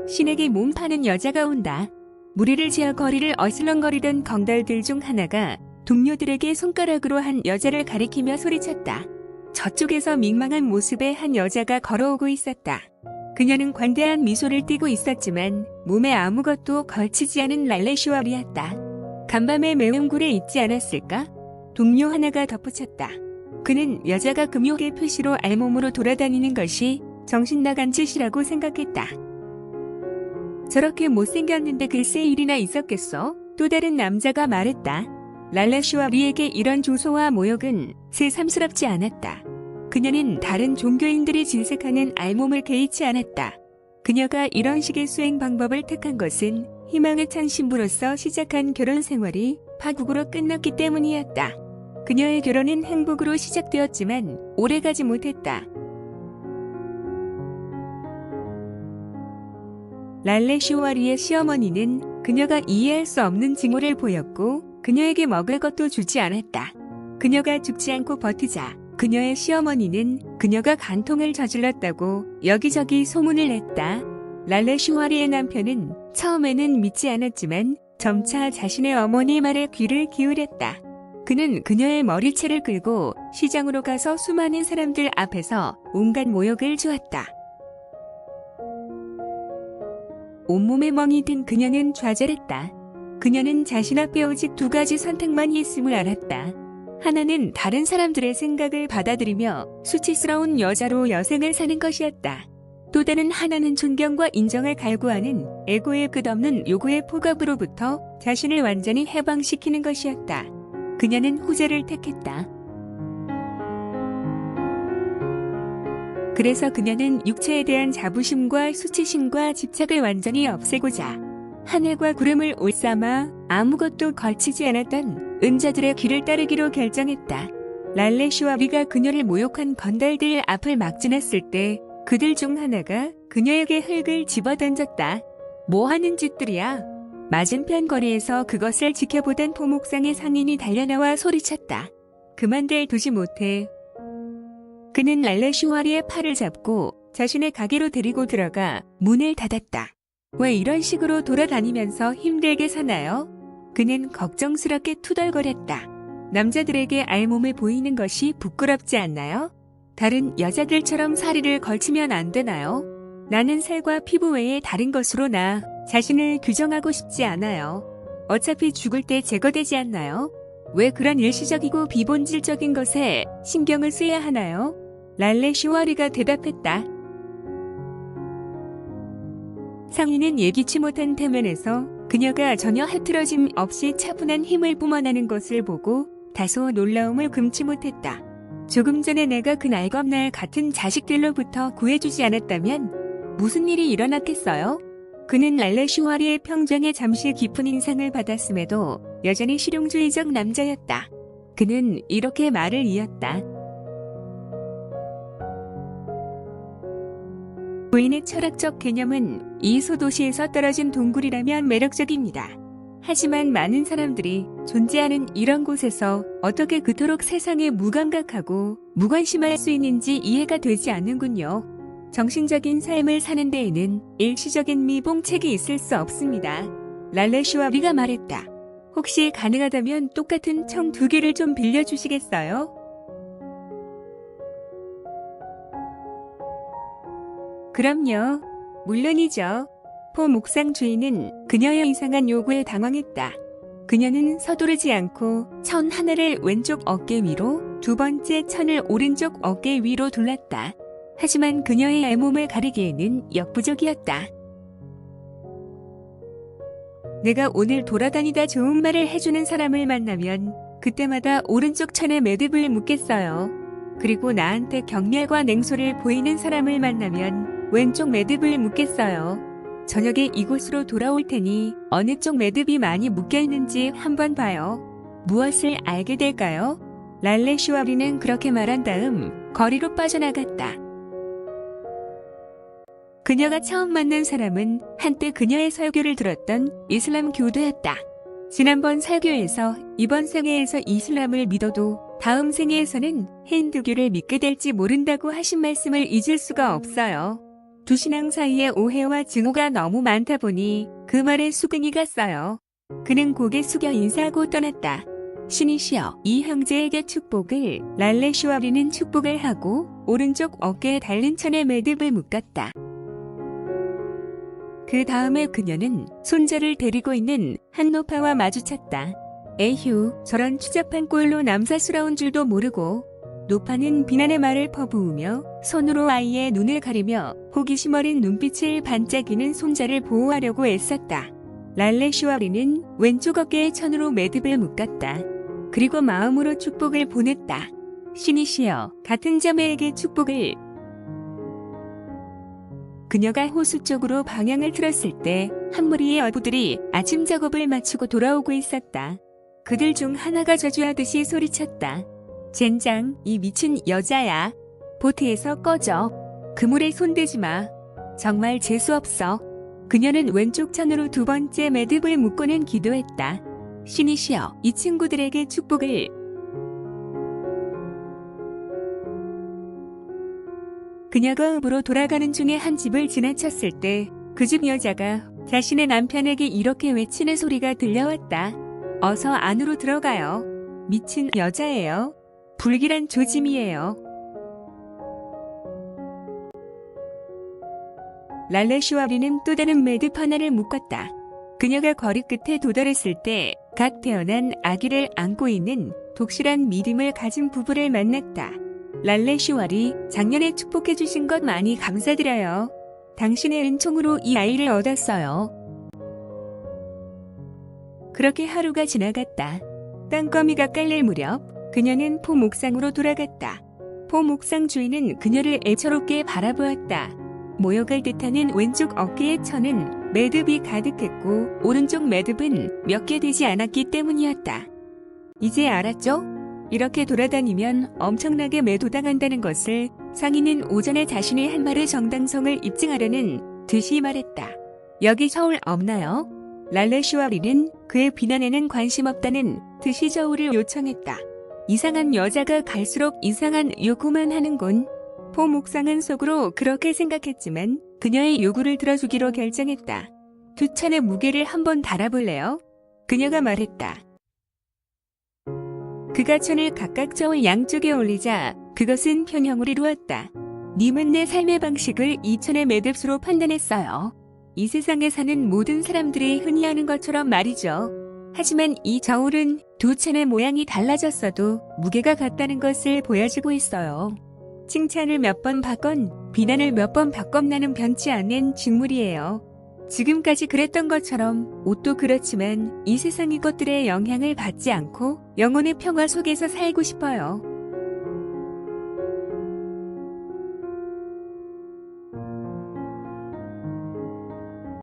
신에게 몸 파는 여자가 온다. 무리를 지어 거리를 어슬렁거리던 건달들 중 하나가 동료들에게 손가락으로 한 여자를 가리키며 소리쳤다. 저쪽에서 민망한 모습의 한 여자가 걸어오고 있었다. 그녀는 관대한 미소를 띠고 있었지만 몸에 아무것도 걸치지 않은 랄레슈아리였다. 간밤에 매운굴에 있지 않았을까? 동료 하나가 덧붙였다. 그는 여자가 금욕의 표시로 알몸으로 돌아다니는 것이 정신 나간 짓이라고 생각했다. 저렇게 못생겼는데 글쎄 일이나 있었겠어? 또 다른 남자가 말했다. 랄레슈아리에게 이런 조소와 모욕은 새삼스럽지 않았다. 그녀는 다른 종교인들이 질색하는 알몸을 개의치 않았다. 그녀가 이런 식의 수행 방법을 택한 것은 희망에 찬 신부로서 시작한 결혼 생활이 파국으로 끝났기 때문이었다. 그녀의 결혼은 행복으로 시작되었지만 오래가지 못했다. 랄레슈아리의 시어머니는 그녀가 이해할 수 없는 징후를 보였고 그녀에게 먹을 것도 주지 않았다. 그녀가 죽지 않고 버티자 그녀의 시어머니는 그녀가 간통을 저질렀다고 여기저기 소문을 냈다. 랄레슈아리의 남편은 처음에는 믿지 않았지만 점차 자신의 어머니 말에 귀를 기울였다. 그는 그녀의 머리채를 끌고 시장으로 가서 수많은 사람들 앞에서 온갖 모욕을 주었다. 온몸에 멍이 든 그녀는 좌절했다. 그녀는 자신 앞에 오직 두 가지 선택만 있음을 알았다. 하나는 다른 사람들의 생각을 받아들이며 수치스러운 여자로 여생을 사는 것이었다. 또 다른 하나는 존경과 인정을 갈구하는 에고의 끝없는 요구의 폭압으로부터 자신을 완전히 해방시키는 것이었다. 그녀는 후자를 택했다. 그래서 그녀는 육체에 대한 자부심과 수치심과 집착을 완전히 없애고자 하늘과 구름을 옷삼아 아무것도 걸치지 않았던 은자들의 길을 따르기로 결정했다. 랄레슈아리가 그녀를 모욕한 건달들 앞을 막 지났을 때 그들 중 하나가 그녀에게 흙을 집어던졌다. 뭐 하는 짓들이야? 맞은편 거리에서 그것을 지켜보던 포목상의 상인이 달려나와 소리쳤다. 그만들 두지 못해. 그는 랄레슈아리의 팔을 잡고 자신의 가게로 데리고 들어가 문을 닫았다. 왜 이런 식으로 돌아다니면서 힘들게 사나요? 그는 걱정스럽게 투덜거렸다. 남자들에게 알몸을 보이는 것이 부끄럽지 않나요? 다른 여자들처럼 사리를 걸치면 안 되나요? 나는 살과 피부 외에 다른 것으로 나 자신을 규정하고 싶지 않아요. 어차피 죽을 때 제거되지 않나요? 왜 그런 일시적이고 비본질적인 것에 신경을 써야 하나요? 랄레슈아리가 대답했다. 상인은 예기치 못한 태면에서 그녀가 전혀 흐트러짐 없이 차분한 힘을 뿜어내는 것을 보고 다소 놀라움을 금치 못했다. 조금 전에 내가 그 날검날 같은 자식들로부터 구해주지 않았다면 무슨 일이 일어났겠어요? 그는 랄레슈아리의 평정에 잠시 깊은 인상을 받았음에도 여전히 실용주의적 남자였다. 그는 이렇게 말을 이었다. 부인의 철학적 개념은 이 소도시에서 떨어진 동굴이라면 매력적입니다. 하지만 많은 사람들이 존재하는 이런 곳에서 어떻게 그토록 세상에 무감각하고 무관심할 수 있는지 이해가 되지 않는군요. 정신적인 삶을 사는 데에는 일시적인 미봉책이 있을 수 없습니다. 랄레슈아리가 말했다. 혹시 가능하다면 똑같은 청 2개를 좀 빌려주시겠어요? 그럼요. 물론이죠. 포 목상 주인은 그녀의 이상한 요구에 당황했다. 그녀는 서두르지 않고 천 하나를 왼쪽 어깨 위로, 두 번째 천을 오른쪽 어깨 위로 둘렀다. 하지만 그녀의 알몸을 가리기에는 역부족이었다. 내가 오늘 돌아다니다 좋은 말을 해주는 사람을 만나면 그때마다 오른쪽 천에 매듭을 묶겠어요. 그리고 나한테 경멸과 냉소를 보이는 사람을 만나면 왼쪽 매듭을 묶겠어요. 저녁에 이곳으로 돌아올 테니 어느 쪽 매듭이 많이 묶여있는지 한번 봐요. 무엇을 알게 될까요? 랄레슈아리는 그렇게 말한 다음 거리로 빠져나갔다. 그녀가 처음 만난 사람은 한때 그녀의 설교를 들었던 이슬람 교도였다. 지난번 설교에서 이번 생애에서 이슬람을 믿어도 다음 생애에서는 힌두교를 믿게 될지 모른다고 하신 말씀을 잊을 수가 없어요. 두 신앙 사이에 오해와 증오가 너무 많다 보니 그 말에 수긍이 갔어요. 그는 고개 숙여 인사하고 떠났다. 신이시여, 이 형제에게 축복을. 랄레슈아리는 축복을 하고 오른쪽 어깨에 달린 천에 매듭을 묶었다. 그 다음에 그녀는 손자를 데리고 있는 한노파와 마주쳤다. 에휴, 저런 추잡한 꼴로 남사스러운 줄도 모르고. 노파는 비난의 말을 퍼부으며 손으로 아이의 눈을 가리며 호기심 어린 눈빛을 반짝이는 손자를 보호하려고 애썼다. 랄레슈아리는 왼쪽 어깨에 천으로 매듭을 묶었다. 그리고 마음으로 축복을 보냈다. 신이시여, 같은 자매에게 축복을. 그녀가 호수 쪽으로 방향을 틀었을 때 한 무리의 어부들이 아침 작업을 마치고 돌아오고 있었다. 그들 중 하나가 저주하듯이 소리쳤다. 젠장, 이 미친 여자야. 보트에서 꺼져. 그물에 손대지 마. 정말 재수없어. 그녀는 왼쪽 천으로 두 번째 매듭을 묶고는 기도했다. 신이시여, 이 친구들에게 축복을. 그녀가 읍으로 돌아가는 중에 한 집을 지나쳤을 때 그 집 여자가 자신의 남편에게 이렇게 외치는 소리가 들려왔다. 어서 안으로 들어가요. 미친 여자예요. 불길한 조짐이에요. 랄레슈아리는 또 다른 매듭 하나를 묶었다. 그녀가 거리 끝에 도달했을 때 갓 태어난 아기를 안고 있는 독실한 믿음을 가진 부부를 만났다. 랄레슈아리, 작년에 축복해 주신 것 많이 감사드려요. 당신의 은총으로 이 아이를 얻었어요. 그렇게 하루가 지나갔다. 땅거미가 깔릴 무렵 그녀는 포 목상으로 돌아갔다. 포 목상 주인은 그녀를 애처롭게 바라보았다. 모욕을 뜻하는 왼쪽 어깨의 천은 매듭이 가득했고 오른쪽 매듭은 몇 개 되지 않았기 때문이었다. 이제 알았죠? 이렇게 돌아다니면 엄청나게 매도당한다는 것을. 상인은 오전에 자신이 한 말의 정당성을 입증하려는 듯이 말했다. 여기 저울 없나요? 랄레슈아리는 그의 비난에는 관심 없다는 듯이 저울을 요청했다. 이상한 여자가 갈수록 이상한 요구만 하는군. 포 목상은 속으로 그렇게 생각했지만 그녀의 요구를 들어주기로 결정했다. 두 천의 무게를 한번 달아볼래요? 그녀가 말했다. 그가 천을 각각 저울 양쪽에 올리자 그것은 평형을 이루었다. 님은 내 삶의 방식을 이 천의 매듭수로 판단했어요. 이 세상에 사는 모든 사람들이 흔히 하는 것처럼 말이죠. 하지만 이 저울은 두 천의 모양이 달라졌어도 무게가 같다는 것을 보여주고 있어요. 칭찬을 몇 번 받건 비난을 몇 번 받건 나는 변치 않는 직물이에요. 지금까지 그랬던 것처럼 옷도 그렇지만 이 세상의 것들의 영향을 받지 않고 영혼의 평화 속에서 살고 싶어요.